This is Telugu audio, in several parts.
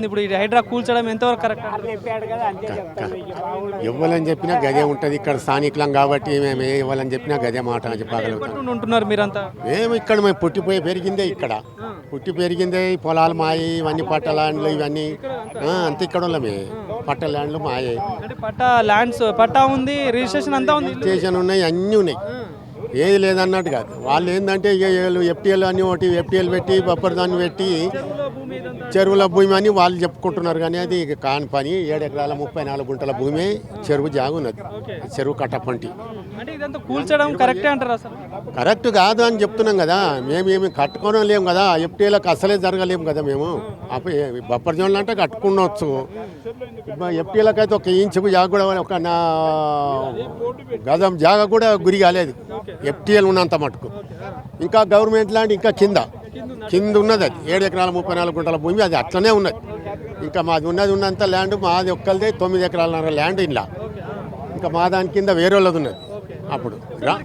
ఇప్పుడు ఈ హైడ్రా కూల్చడం ఎంతవరకు కరెక్ట్? ఇవ్వాలని చెప్పినా గదే ఉంటుంది. ఇక్కడ స్థానికులం కాబట్టి మేము ఇవ్వాలని చెప్పినా గదే మాట చెప్పగలుగుతాం. ఉంటున్నారు మీరంతా? మేము ఇక్కడ మేము పుట్టిపోయి పెరిగిందే ఇక్కడ, పుట్టి పెరిగిందే. ఈ పొలాలు మాయి, ఇవన్నీ పట్ట ల్యాండ్లు ఇవన్నీ అంత ఇక్కడ వాళ్ళమే. పట్ట ల్యాండ్లు మాయే. అంటే పట్టా ఉంది, రిజిస్ట్రేషన్ అంతా ఉంది, స్టేషన్ ఉన్నాయి, అన్నీ ఉన్నాయి. ఏది లేదన్నట్టు కాదు. వాళ్ళు ఏంటంటే ఎఫ్టీఎల్ అని ఒకటి ఎఫ్టీఎల్ పెట్టి బొబ్బర్ దాన్ని పెట్టి చెరువుల భూమి అని వాళ్ళు చెప్పుకుంటున్నారు. కానీ అది కాని పని. 7 ఎకరాల 34 గుంటల భూమి చెరువు జాగున్నది, చెరువు కట్టపంటి. కూల్చడం కరెక్టే అంటారు? అసలు కరెక్ట్ కాదు అని చెప్తున్నాం కదా. మేమేమి కట్టుకోవడం లేము కదా, ఎఫ్టీఎలకు అసలే జరగలేము కదా. మేము బొబ్బర్ జోన్లు అంటే కట్టుకునవచ్చు. ఎఫ్టీఎలకు అయితే 1 ఇంచుకు జాగ కూడా, 1 గజం జాగ కూడా గురి కాలేదు ఎఫ్టీఎల్ ఉన్నంత మటుకు. ఇంకా గవర్నమెంట్ ల్యాండ్ ఇంకా కింద ఉన్నది. అది 7 ఎకరాల 34 గుంటల భూమి, అది అట్లనే ఉన్నది. ఇంకా మాది ఉన్నంత ల్యాండ్ మాది ఒక్కరిదే 9 ఎకరాల ల్యాండ్ ఇలా. ఇంకా మా దాని కింద వేరే వాళ్ళది ఉన్నది. అప్పుడు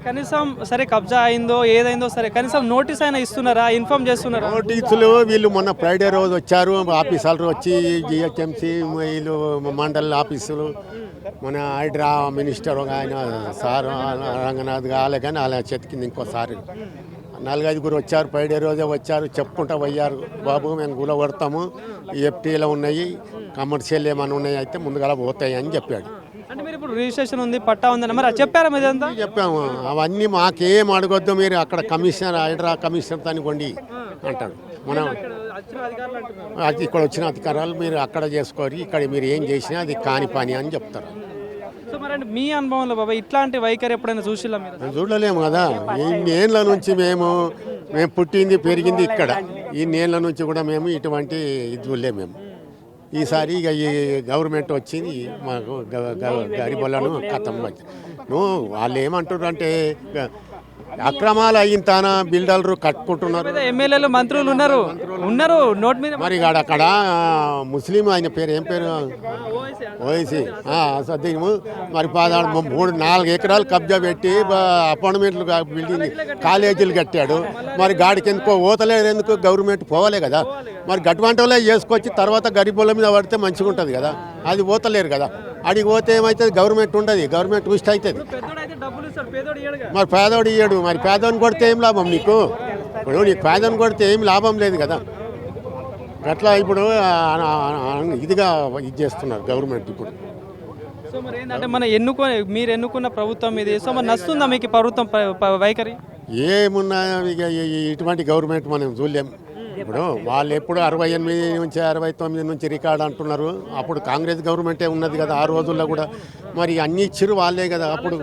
కనీసం సరే కబ్జా అయిందో ఏదైందో సరే కనీసం నోటీస్ అయినా ఇస్తున్నారా, ఇన్ఫార్మ్ చేస్తున్నారా? నోటీసులు వీళ్ళు మొన్న ఫ్రైడే రోజు వచ్చారు, ఆఫీసర్లు వచ్చి జిహెచ్ఎంసీ వీళ్ళు మండల ఆఫీసులు, మన హైడ్రా మినిస్టర్ ఆయన సార్ రంగనాథ్ కాలే, కానీ అలా చెతికింది. ఇంకోసారి 4-5 వచ్చారు, ఫ్రైడే రోజే వచ్చారు, చెప్పుకుంటూ పోయారు. బాబు మేము గుల కొడతాము, ఎఫ్టీలో ఉన్నాయి, కమర్షియల్ ఏమైనా ఉన్నాయి అయితే ముందుగా పోతాయి అని చెప్పాడు. అంటే మీరు ఇప్పుడు రిజిస్ట్రేషన్ ఉంది, పట్టా ఉందని మరి చెప్పారా? మీదంతా చెప్పాము. అవన్నీ మాకేం అడగొద్దు, మీరు అక్కడ కమిషనర్ హైడ్రా కమిషనర్ తనివ్వండి అంటాడు. మనం ఇక్కడ వచ్చిన అధికారాలు మీరు అక్కడ చేసుకోరు, ఇక్కడ మీరు ఏం చేసినా అది కాని పని అని చెప్తారు. సో మరి మీ అనుభవంలో బాబా ఇట్లాంటి వైఖరి ఎప్పుడైనా చూసిలా మీరు? చూడలేము కదా. ఇన్నేళ్ళ నుంచి మేము పుట్టింది పెరిగింది ఇక్కడ. ఇన్నేళ్ళ నుంచి కూడా మేము ఇటువంటి ఇది చూడలేము. మేము ఈసారి ఇక ఈ గవర్నమెంట్ వచ్చింది మాకు గరీబులను కథం. వాళ్ళు ఏమంటారు అంటే అక్రమాలు అయిన బిల్డర్లు కట్టుకుంటున్నారు. ఎమ్మెల్యేలు మంత్రులు ఉన్నారు నోట్ మీద. మరి అక్కడ ముస్లిం ఆయన పేరు ఏం పేరు, ఓవైసీ సద్యము. మరి 3-4 ఎకరాలు కబ్జా పెట్టి అపార్ట్మెంట్లు బిల్డింగ్ కాలేజీలు కట్టాడు. మరి గాడికి ఎందుకో ఓతలేదు, ఎందుకు గవర్నమెంట్ పోవాలే కదా. మరి గట్వంటలే చేసుకొచ్చి తర్వాత గరీబుల మీద పడితే మంచిగా ఉంటుంది కదా. అది పోతలేరు కదా. అడిగి పోతే ఏమవుతుంది, గవర్నమెంట్ ఉండదు, గవర్నమెంట్ ట్విస్ట్ అవుతుంది. మరి పేదోడు ఇయ్యడు. మరి పేదోని కొడితే ఏం లాభం నీకు? ఇప్పుడు నీకు పేదోని కొడితే ఏం లాభం లేదు కదా. అట్లా ఇప్పుడు ఇదిగా ఇది చేస్తున్నారు గవర్నమెంట్ ఇప్పుడు. సో మరి ఏంటంటే మీరు ఎన్నుకున్న ప్రభుత్వం ఇది, సో మరి నచ్చుతుందా మీకు ప్రభుత్వం వైఖరి? ఏమున్నా ఇక ఇటువంటి గవర్నమెంట్ మనం చూడలేం. ఇప్పుడు వాళ్ళు ఎప్పుడు 68 నుంచి 69 నుంచి రికార్డు అంటున్నారు. అప్పుడు కాంగ్రెస్ గవర్నమెంటే ఉన్నది కదా ఆ రోజుల్లో కూడా. మరి అన్ని ఇచ్చిరు వాళ్ళే కదా అప్పుడు,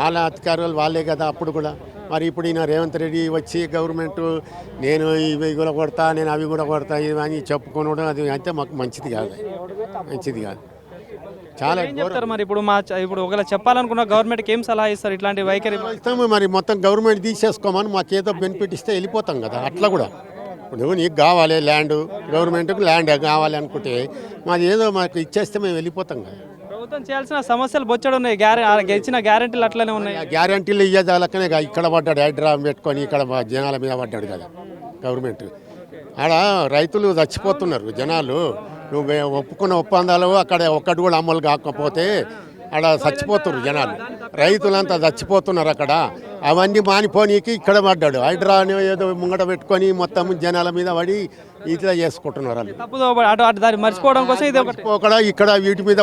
వాళ్ళ అధికారులు వాళ్ళే కదా అప్పుడు కూడా. మరి ఇప్పుడు ఈయన రేవంత్ రెడ్డి వచ్చి గవర్నమెంట్ నేను ఇవి కూడా కొడతా, నేను అవి కూడా కొడతా ఇవన్నీ చెప్పుకోవడం అది అయితే మాకు మంచిది కాదు. చాలా చెప్తారు. మరి ఇప్పుడు ఒకవేళ చెప్పాలనుకున్న గవర్నమెంట్కి ఏం సలహా ఇస్తారు ఇట్లాంటి వైఖరి? ఇస్తాము. మరి మొత్తం గవర్నమెంట్ తీసేసుకోమని మాకేదో బెనిఫిట్ ఇస్తే వెళ్ళిపోతాం కదా. అట్లా కూడా ఇప్పుడు నీకు కావాలి ల్యాండ్, గవర్నమెంట్కి ల్యాండ్ కావాలి అనుకుంటే మాది ఏదో మాకు ఇచ్చేస్తే మేము వెళ్ళిపోతాం కదా. ప్రభుత్వం చేయాల్సిన సమస్యలు బొచ్చడు ఉన్నాయి, గెలిచిన గ్యారెంటీలు అట్లనే ఉన్నాయి. గ్యారెంటీలు ఇయ్యేదాలకనే ఇక్కడ పడ్డాడు, హైడ్రా పెట్టుకొని ఇక్కడ జనాల మీద పడ్డాడు కదా గవర్నమెంట్. ఆడ రైతులు చచ్చిపోతున్నారు జనాలు. నువ్వు ఒప్పుకున్న ఒప్పందాలు అక్కడ ఒక్కటి కూడా అమలు కాకపోతే అక్కడ చచ్చిపోతున్నారు జనాలు, రైతులంతా చచ్చిపోతున్నారు అక్కడ. అవన్నీ మానిపోనీకి ఇక్కడ పడ్డాడు. హైడ్రా అని ఏదో ముంగట పెట్టుకొని మొత్తం జనాల మీద పడి ఇట్లా చేసుకుంటున్నారు వాళ్ళు. మర్చిపోవడం కోసం ఇక్కడ వీటి మీద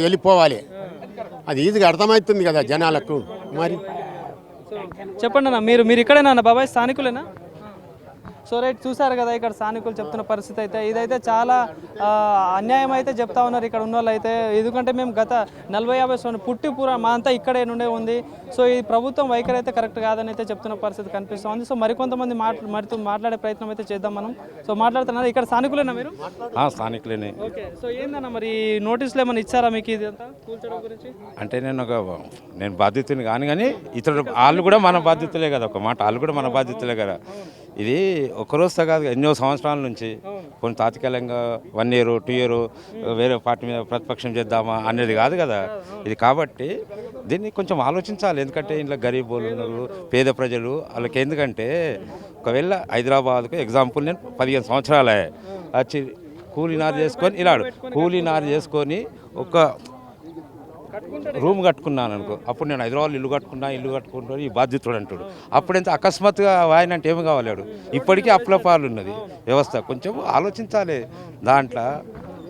వెళ్ళిపోవాలి. అది ఈజీగా అర్థమవుతుంది కదా జనాలకు. మరి చెప్పండి అన్న, మీరు ఇక్కడేనా బాబాయ్, స్థానికులేనా? సో రైట్, చూసారు కదా ఇక్కడ స్థానికులు చెప్తున్న పరిస్థితి అయితే ఇదైతే చాలా అన్యాయం అయితే చెప్తా ఉన్నారు ఇక్కడ ఉన్న వాళ్ళు అయితే. ఎందుకంటే మేము గత 40-50 సంవత్సరాలు పుట్టి పూర మా అంతా ఇక్కడే నుండే ఉంది. సో ఈ ప్రభుత్వం వైఖరి అయితే కరెక్ట్ కాదని అయితే చెప్తున్న పరిస్థితి కనిపిస్తుంది. సో మరికొంతమంది మాట్లాడే ప్రయత్నం అయితే చేద్దాం మనం. సో మాట్లాడుతున్నారు, ఇక్కడ స్థానికులేనా మీరు? స్థానికులేనే. ఓకే, సో ఏందన్నా మరి నోటీసులు ఏమైనా ఇచ్చారా మీకు ఇదంతా కూల్చడం గురించి? అంటే నేను బాధ్యతని కానీ ఇతరులు వాళ్ళు కూడా మన బాధ్యతలే కదా. ఒక మాట, వాళ్ళు కూడా మన బాధ్యతలే కదా. ఇది ఒక్కరోజుతో కాదు, ఎన్నో సంవత్సరాల నుంచి. కొన్ని తాత్కాలికంగా 1 year 2 year వేరే పార్టీ మీద ప్రతిపక్షం చేద్దామా అనేది కాదు కదా ఇది. కాబట్టి దీన్ని కొంచెం ఆలోచించాలి. ఎందుకంటే ఇంట్లో గరీబులు ఉన్నారు, పేద ప్రజలు, వాళ్ళకి. ఎందుకంటే ఒకవేళ హైదరాబాద్కు ఎగ్జాంపుల్ నేను 15 సంవత్సరాలే వచ్చి కూలీనారు చేసుకొని ఇలాడు కూలీనారు చేసుకొని ఒక రూమ్ కట్టుకున్నాను అనుకో, అప్పుడు నేను హైదరాబాద్ ఇల్లు కట్టుకుంటాను ఈ బాధ్యతుడు అంటాడు. అప్పుడు ఎంత అకస్మాత్తుగా ఆయన అంటే ఏమి కావాలాడు. ఇప్పటికీ అప్లపాలు ఉన్నది వ్యవస్థ. కొంచెం ఆలోచించాలి. దాంట్లో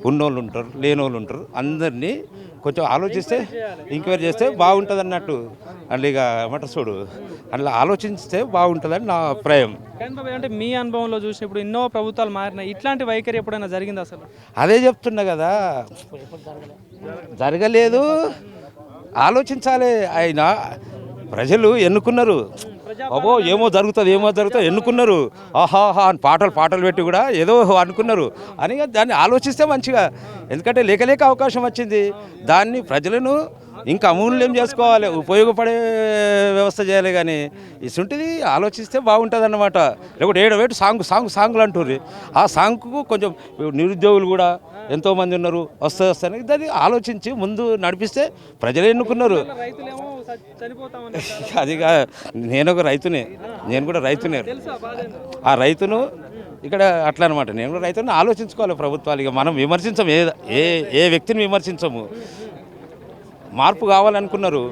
ఉన్నోళ్ళు ఉంటారు, లేనోళ్ళు ఉంటారు. అందరినీ కొంచెం ఆలోచిస్తే ఎంక్వైరీ చేస్తే బాగుంటుంది అన్నట్టు. అంటే ఇక ఏమంటారు చూడు, అట్లా ఆలోచిస్తే బాగుంటుందని నా అభిప్రాయం. కానీ బాబాయ్ అంటే మీ అనుభవంలో చూసినప్పుడు ఎన్నో ప్రభుత్వాలు మారినాయి, ఇట్లాంటి వైఖరి ఎప్పుడైనా జరిగింది అసలు? అదే చెప్తున్నా కదా, జరగలేదు. ఆలోచించాలి. ఆయన ప్రజలు ఎన్నుకున్నారు. అబ్బో ఏమో జరుగుతుంది ఎన్నుకున్నారు. ఆహాహా అని పాటలు పెట్టి కూడా ఏదో అనుకున్నారు అని దాన్ని ఆలోచిస్తే మంచిగా. ఎందుకంటే లేక అవకాశం వచ్చింది. దాన్ని ప్రజలను ఇంకా అమూల్యం చేసుకోవాలి, ఉపయోగపడే వ్యవస్థ చేయాలి. కానీ ఇసుంటిది ఆలోచిస్తే బాగుంటుంది అన్నమాట. లేకపోతే ఏడవేటు సాంగులు అంటుర్రు. ఆ సాంగ్కు కొంచెం నిరుద్యోగులు కూడా ఎంతోమంది ఉన్నారు, వస్తాయని దాన్ని ఆలోచించి ముందు నడిపిస్తే ప్రజలు ఎన్నుకున్నారు. అదిగా నేను ఒక రైతునే, నేను కూడా రైతునే. ఆ రైతును ఇక్కడ అట్లా అనమాట. నేను కూడా రైతుని ఆలోచించుకోవాలి ప్రభుత్వాలు. ఇక మనం విమర్శించము, ఏ వ్యక్తిని విమర్శించము. మార్పు కావాలనుకున్నారు,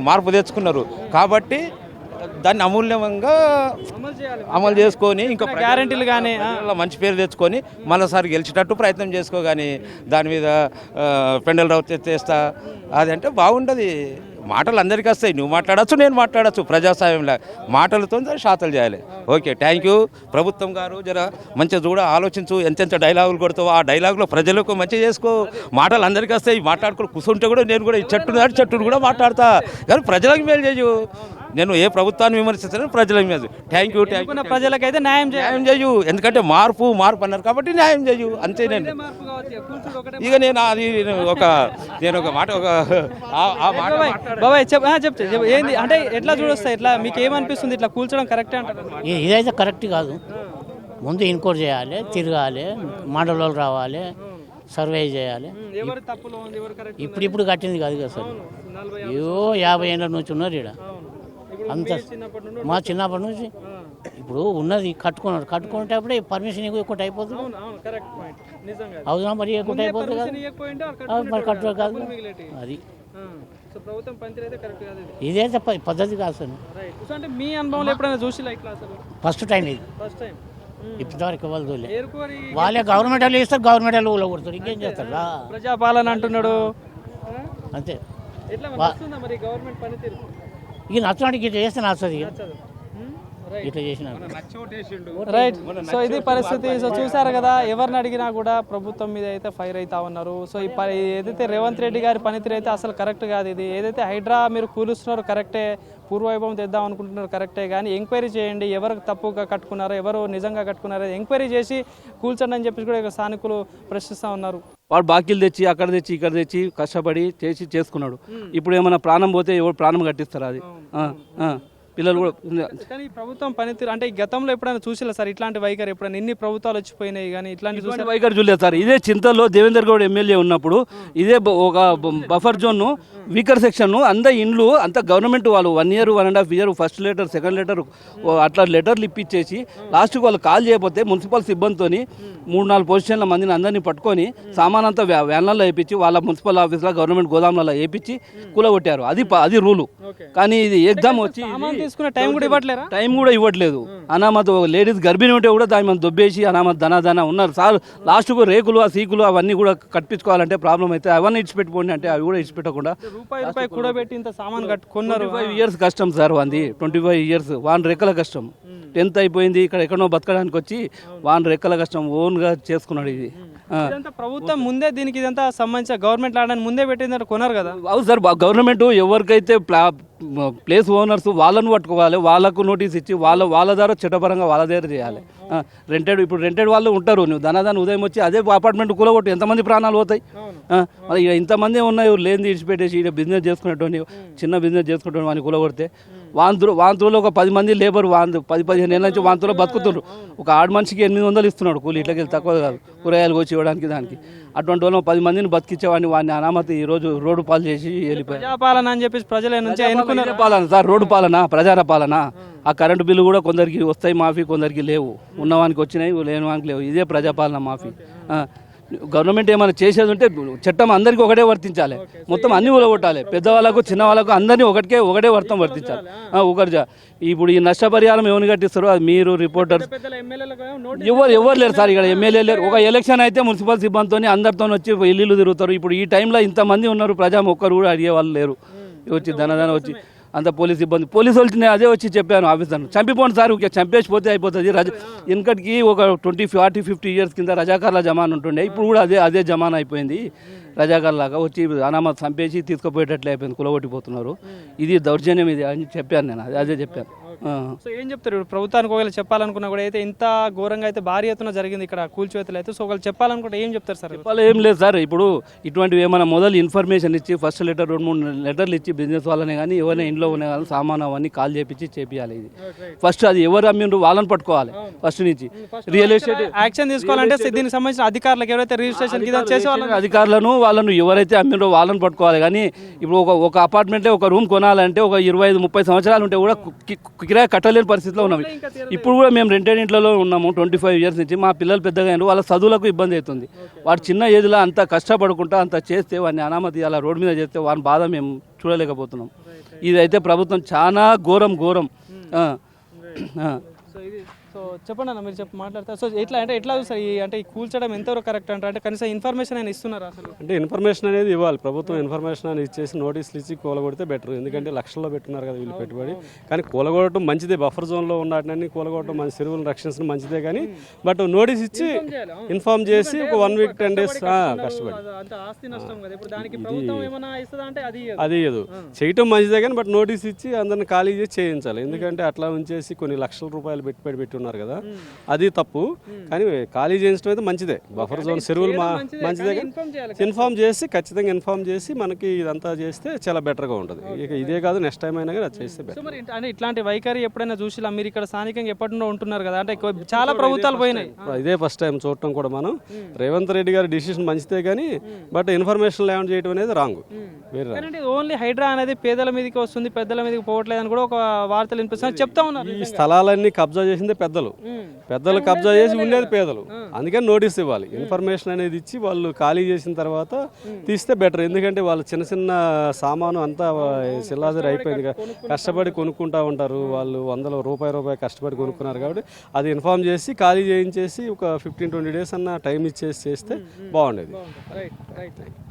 మార్పు తెచ్చుకున్నారు. కాబట్టి దాన్ని అమూల్యంగా అమలు చేసుకొని ఇంకా గ్యారెంటీలు కానీ మంచి పేరు తెచ్చుకొని మరోసారి గెలిచేటట్టు ప్రయత్నం చేసుకో. కానీ దాని మీద పెండల్ రావు తెస్తా అది అంటే బాగుంటుంది. మాటలు అందరికీ వస్తాయి. నువ్వు మాట్లాడచ్చు, నేను మాట్లాడచ్చు. ప్రజాస్వామ్యంలో మాటలతో శాతలు చేయాలి. Okay, thank you. ప్రభుత్వం గారు జర మంచిగా చూడ, ఆలోచించు. ఎంతెంత డైలాగులు కొడతావు ఆ డైలాగులో ప్రజలకు మంచిగా చేసుకో. మాటలు అందరికీ వస్తాయి. మాట్లాడుకుని కూర్చుంటే కూడా నేను కూడా చెట్టును కూడా మాట్లాడతా. కానీ ప్రజలకు మేలు చేయు. నేను ఏ ప్రభుత్వాన్ని విమర్శిస్తాను, ప్రజలకు మేలు. Thank you. ప్రజలకైతే న్యాయం చేయు. ఎందుకంటే మార్పు అన్నారు కాబట్టి న్యాయం చేయు. అంతే. ఇక నేను ఒక మాట బాబాయ్ చెప్తే ఏంది అంటే ఎట్లా చూడొస్తాయి? ఇట్లా మీకు ఏమనిపిస్తుంది? ఇట్లా కూల్చడం కరెక్టే అంటారు? ఇదైతే కరెక్ట్ కాదు. ముందు ఇన్క్వైరీ చేయాలి, తిరగాలి, మండలాలు రావాలి, సర్వే చేయాలి. ఇప్పుడు కట్టింది కాదు కదా సార్. ఏవో 50 ఏళ్ళ నుంచి ఉన్నారు ఇక్కడ. అంత మా చిన్నప్పటి నుంచి ఇప్పుడు ఉన్నది కట్టుకునేటప్పుడే పర్మిషన్ ఇవ్వకుండా అయిపోతుంది. అవునా? మరి ఇవ్వకుండా అయిపోతుంది కదా, మరి కట్టు కాదు అది. ఇదైతే పద్ధతి కాదు సార్. మీ అనుభవంలో ఎప్పుడైనా చూసి ఫస్ట్ టైం ఇది. ఇప్పటివరకు వాళ్ళే గవర్నమెంట్ వాళ్ళు ఇస్తారు, గవర్నమెంట్ వాళ్ళు ఊళ్ళో కొడతారు. ఇంకేం చేస్తారు? ప్రజాపాలన అంటున్నాడు అంతే. ఇక నచ్చడానికి ఇట్లా చేస్తే నచ్చదు. ఇట్లా చేసిన రైట్. సో ఇది పరిస్థితి. సో చూసారు కదా, ఎవరిని అడిగినా కూడా ప్రభుత్వం మీద అయితే ఫైర్ అవుతా ఉన్నారు. సో ఏదైతే రేవంత్ రెడ్డి గారి పనితీరు అయితే అసలు కరెక్ట్ కాదు. ఇది ఏదైతే హైడ్రా మీరు కూలుస్తున్నారు కరెక్టే, పూర్వవైభవం తెద్దాం అనుకుంటున్నారు కరెక్టే. కానీ ఎంక్వైరీ చేయండి, ఎవరు తప్పుగా కట్టుకున్నారో, ఎవరు నిజంగా కట్టుకున్నారో ఎంక్వైరీ చేసి కూల్చండి అని చెప్పి కూడా స్థానికులు ప్రశ్నిస్తూ ఉన్నారు. వాడు బాకీలు తెచ్చి అక్కడ తెచ్చి ఇక్కడ తెచ్చి కష్టపడి చేసుకున్నాడు. ఇప్పుడు ఏమైనా ప్రాణం పోతే ఎవరు ప్రాణం కట్టిస్తారు? అది పిల్లలు కూడా. కానీ ప్రభుత్వం పనితీరు అంటే గతంలో ఎప్పుడైనా చూసిలా సార్ ఇట్లాంటి వైఖరి? ఎప్పుడైనా ఇన్ని ప్రభుత్వాలు వచ్చిపోయినాయి కానీ ఇట్లాంటి వైఖరి చూడలేదు సార్. ఇదే చింతల్లో దేవేందర్ గౌడ్ ఎమ్మెల్యే ఉన్నప్పుడు ఇదే ఒక బఫర్ జోన్ వీకర్ సెక్షన్ అంత ఇండ్లు అంత గవర్నమెంట్ వాళ్ళు 1 year 1.5 year first letter second letter అట్లా లెటర్లు ఇప్పించేసి లాస్ట్కి వాళ్ళు కాల్ చేయకపోతే మున్సిపల్ సిబ్బందితో 3-4 పొజిషన్ల మందిని అందరినీ పట్టుకొని సామాన్ అంతా వ్యాన్లలో వేయించి వాళ్ళ మున్సిపల్ ఆఫీస్లో గవర్నమెంట్ గోదాంలలో వేయించి కూలగొట్టారు. అది రూలు. కానీ ఇది ఎగ్జామ్ వచ్చి తీసుకునే టైం కూడా ఇవ్వట్లేదు. అనామత్ లేడీస్ గర్భిణి ఉంటే కూడా దాని మంది దొబ్బేసి అనామత్ ధనా ఉన్నారు సార్. లాస్ట్కు రేకులు ఆ సీకులు అవన్నీ కూడా కట్టించుకోవాలంటే ప్రాబ్లం అయితే అవన్నీ ఇచ్చిపెట్టుకోండి అంటే అవి కూడా ఇచ్చిపెట్టకుండా రూపాయి కూడా పెట్టి ఇంత సామాన్ కట్టుకున్నారు. 25 years కష్టం సార్. వంది 25 years వాన్ రెక్కల కష్టం. 10th అయిపోయింది, ఇక్కడ ఎక్కడో బతకడానికి వచ్చి వాన్ రెక్కల కష్టం ఓన్గా చేసుకున్నాడు. ఇది ప్రభుత్వం ముందే దీనికి ఇదంతా సంబంధించిన గవర్నమెంట్ ల్యాండ్ ముందే పెట్టిందంటే కొన్నారు కదా. అవును సార్. గవర్నమెంట్ ఎవరికైతే ప్లేస్ ఓనర్స్ వాళ్ళను పట్టుకోవాలి, వాళ్ళకు నోటీస్ ఇచ్చి వాళ్ళ ద్వారా చట్టపరంగా వాళ్ళ దగ్గర చేయాలి. ఇప్పుడు రెంటెడ్ వాళ్ళు ఉంటారు. నువ్వు ధనాదాన్ని ఉదయం వచ్చి అదే అపార్ట్మెంట్ కూలగొట్టు ఎంతమంది ప్రాణాలు పోతాయి? ఇక ఇంతమంది ఉన్నాయి లేని ఇడిచిపెట్టేసి ఇక బిజినెస్ చేసుకునేటువంటి చిన్న బిజినెస్ చేసుకునేటువంటి వాడిని కూలగొడితే వాంతులో ఒక 10 మంది లేబర్ 10-15 ఏళ్ళ నుంచి వాంతులో బతుకుతున్నారు. ఒక ఆడు మనిషికి 800 ఇస్తున్నాడు కూలి. ఇట్లకి తక్కువ కాదు కూరగాయలు కోసి ఇవ్వడానికి దానికి. అటువంటి వాళ్ళు 10 మందిని బతికించేవాడిని వాడిని అనామతి ఈ రోజు రోడ్డు పాలు చేసి వెళ్ళిపోయారు. ప్రజాపాలన అని చెప్పేసి ప్రజల నుంచి పాలన సార్. రోడ్డు పాలన, ప్రజార పాలన. ఆ కరెంటు బిల్లు కూడా కొందరికి వస్తాయి మాఫీ, కొందరికి లేవు. ఉన్నవానికి వచ్చినాయి, లేని వానికి లేవు. ఇదే ప్రజాపాలన మాఫీ. గవర్నమెంట్ ఏమైనా చేసేది ఉంటే చట్టం అందరికీ ఒకటే వర్తించాలి, మొత్తం అన్ని ఊలగొట్టాలి, పెద్దవాళ్ళకు చిన్న వాళ్ళకు అందరినీ ఒకటే వర్తించాలి. ఇప్పుడు ఈ నష్టపరిహారం ఎవరిని కట్టిస్తారో అది మీరు రిపోర్టర్స్ ఎవరు లేరు సార్, ఇక్కడ ఎమ్మెల్యే లేరు. ఒక ఎలక్షన్ అయితే మున్సిపల్ సిబ్బందితో అందరితో వచ్చి ఇల్లు తిరుగుతారు. ఇప్పుడు ఈ టైంలో ఇంతమంది ఉన్నారు, ప్రజా ఒక్కరు కూడా అడిగే వాళ్ళు లేరు. వచ్చి ధనధన వచ్చి అంత పోలీస్ ఇబ్బంది, పోలీసు వాళ్ళకి నేను అదే వచ్చి చెప్పాను ఆఫీసర్, చంపిపోండి సార్, చంపేసిపోతే అయిపోతుంది. వెనకటికి ఒక 40-50 ఇయర్స్ కింద రజాకార్ల జమాన్ ఉంటుండే, ఇప్పుడు కూడా అదే జమాన్ అయిపోయింది. రజాకార్లాగా వచ్చి అనామత్ చంపేసి తీసుకుపోయేటట్లే అయిపోయింది, కులగొట్టిపోతున్నారు. ఇది దౌర్జన్యం ఇది అని చెప్పాను నేను, అదే చెప్పాను. సో ఏం చెప్తారు ఇప్పుడు ప్రభుత్వానికి ఒకవేళ చెప్పాలనుకున్నా కూడా అయితే ఇంత ఘోరంగా అయితే భారీ ఎత్తున జరిగింది ఇక్కడ కూల్చివేతలు అయితే, సో ఒకవేళ చెప్పాలనుకుంటే ఏం చెప్తారు సార్? చెప్పాలి ఏం లేదు సార్, ఇప్పుడు ఇటువంటివి ఏమైనా మొదలు ఇన్ఫర్మేషన్ ఇచ్చి ఫస్ట్ లెటర్ 2-3 లెటర్లు ఇచ్చి బిజినెస్ వాళ్ళనే కానీ ఎవరైనా ఇంట్లో ఉన్న కానీ సామాన్ అవన్నీ కాల్ చేపియాలి. ఇది ఫస్ట్ అది ఎవరు అమ్మిండ్రు వాళ్ళని పట్టుకోవాలి ఫస్ట్ నుంచి. రియల్ ఎస్టేట్ యాక్షన్ తీసుకోవాలంటే దీనికి సంబంధించిన అధికారులకు ఎవరైతే రిజిస్ట్రేషన్ చేసే అధికారులను వాళ్ళను ఎవరైతే అమ్మిండ్రో వాళ్ళని పట్టుకోవాలి. కానీ ఇప్పుడు ఒక అపార్ట్మెంట్లో ఒక రూమ్ కొనాలంటే ఒక 25-30 సంవత్సరాలు ఉంటే కూడా కిరాయి కట్టలేని పరిస్థితిలో ఉన్నాం. ఇప్పుడు కూడా మేము రెంటెడ్ ఇంట్లో ఉన్నాము 25 ఇయర్స్ నుంచి. మా పిల్లలు పెద్దగా అయినారు, వాళ్ళ చదువులకు ఇబ్బంది అవుతుంది. వాడు చిన్న ఏజ్లో అంత కష్టపడుకుంటా అంత చేస్తే వాడిని అనామతి అలా రోడ్డు మీద చేస్తే వాని బాధ మేము చూడలేకపోతున్నాం. ఇదైతే ప్రభుత్వం చాలా ఘోరం. సో చెప్పండి అన్న, మీరు మాట్లాడతారు. సో ఎట్లా చూస్తారు అంటే ఈ కూల్చడం ఎంతవరకు కరెక్ట్ అంటారు? అంటే కనీసం ఇన్ఫర్మేషన్ అయినా ఇస్తున్నారు అసలు? అంటే ఇన్ఫర్మేషన్ అనేది ఇవ్వాలి, ప్రభుత్వం ఇన్ఫర్మేషన్ అనేది ఇచ్చేసి నోటీసులు ఇచ్చి కూలగొడితే బెటర్. ఎందుకంటే లక్షల్లో పెట్టున్నారు కదా వీళ్ళు పెట్టుబడి. కానీ కూలగొడటం మంచిదే, బఫర్ జోన్లో ఉన్నట్టు కూలగొడటం మంచి చెరువులను రక్షించడం మంచిదే. కానీ బట్ నోటీస్ ఇచ్చి ఇన్ఫార్మ్ చేసి ఒక 1 వీక్ 10 డేస్ కష్టపడి అది ఇవ్వదు, చేయటం మంచిదే. కానీ బట్ నోటీస్ ఇచ్చి అందరిని ఖాళీ చేసి చేయించాలి. ఎందుకంటే అట్లా ఉంచేసి కొన్ని లక్షల రూపాయలు పెట్టుబడి ఉన్నారు కదా, అది తప్పు. కానీ ఖాళీ చేయించడం అయితే మంచిదే, బఫర్ జోన్ చెరువులు మంచిదే. ఇన్ఫార్మ్ చేసి ఖచ్చితంగా ఇన్ఫార్మ్ చేసి మనకి ఇదంతా చేస్తే చాలా బెటర్గా ఉంటుంది. ఇక ఇదే కాదు నెక్స్ట్ టైం అయినా కానీ అది చేస్తే బెటర్. అంటే ఇట్లాంటి వైఖరి ఎప్పుడైనా చూసిలా? మీరు ఇక్కడ స్థానికంగా ఎప్పటి నుండో ఉంటున్నారు కదా, అంటే చాలా ప్రభుత్వాలు పోయినాయి, ఇదే ఫస్ట్ టైం చూడటం కూడా మనం. రేవంత్ రెడ్డి గారి డిసిషన్ మంచిదే కానీ బట్ ఇన్ఫర్మేషన్ లేకుండా చేయడం అనేది రాంగ్. ఓన్లీ హైడ్రా అనేది పేదల మీదకి వస్తుంది, పెద్దల మీదకి పోవట్లేదని కూడా ఒక వార్తలు వినిపిస్తుంది, చెప్తా ఉన్నారు. ఈ స్థలాలన్నీ కబ్జా చేసిందే పెద్దలు కబ్జా చేసి ఉండేది పేదలు. అందుకని నోటీస్ ఇవ్వాలి, ఇన్ఫర్మేషన్ అనేది ఇచ్చి వాళ్ళు ఖాళీ చేసిన తర్వాత తీస్తే బెటర్. ఎందుకంటే వాళ్ళు చిన్న చిన్న సామాను అంతా సిల్లాజర్ అయిపోయింది, కష్టపడి కొనుక్కుంటా ఉంటారు వాళ్ళు, రూపాయి కష్టపడి కొనుక్కున్నారు. కాబట్టి అది ఇన్ఫార్మ్ చేసి ఖాళీ చేయించేసి ఒక 15-20 డేస్ అన్న టైం ఇచ్చేసి చేస్తే బాగుండేది.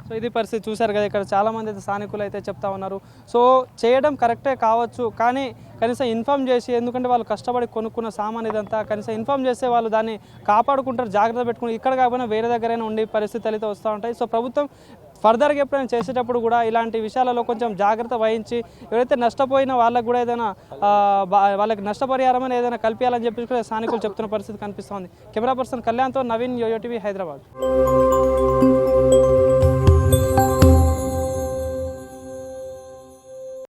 సో ఇది పరిస్థితి చూశారు కదా, ఇక్కడ చాలామంది అయితే స్థానికులు అయితే చెప్తా ఉన్నారు. సో చేయడం కరెక్టే కావచ్చు, కానీ కనీసం ఇన్ఫార్మ్ చేసి, ఎందుకంటే వాళ్ళు కష్టపడి కొనుక్కున్న సామాన్ ఇదంతా కనీసం ఇన్ఫార్మ్ చేస్తే వాళ్ళు దాన్ని కాపాడుకుంటారు, జాగ్రత్త పెట్టుకుని ఇక్కడ కాకపోయినా వేరే దగ్గరైనా ఉండే పరిస్థితులు అయితే వస్తూ ఉంటాయి. సో ప్రభుత్వం ఫర్దర్గా ఎప్పుడైనా చేసేటప్పుడు కూడా ఇలాంటి విషయాలలో కొంచెం జాగ్రత్త వహించి ఎవరైతే నష్టపోయిన వాళ్ళకు కూడా ఏదైనా వాళ్ళకి నష్టపరిహారం అని ఏదైనా కల్పించాలని చెప్పి స్థానికులు చెప్తున్న పరిస్థితి కనిపిస్తోంది. కెమెరా పర్సన్ కళ్యాణ్తో నవీన్, యోయో టీవీ, హైదరాబాద్.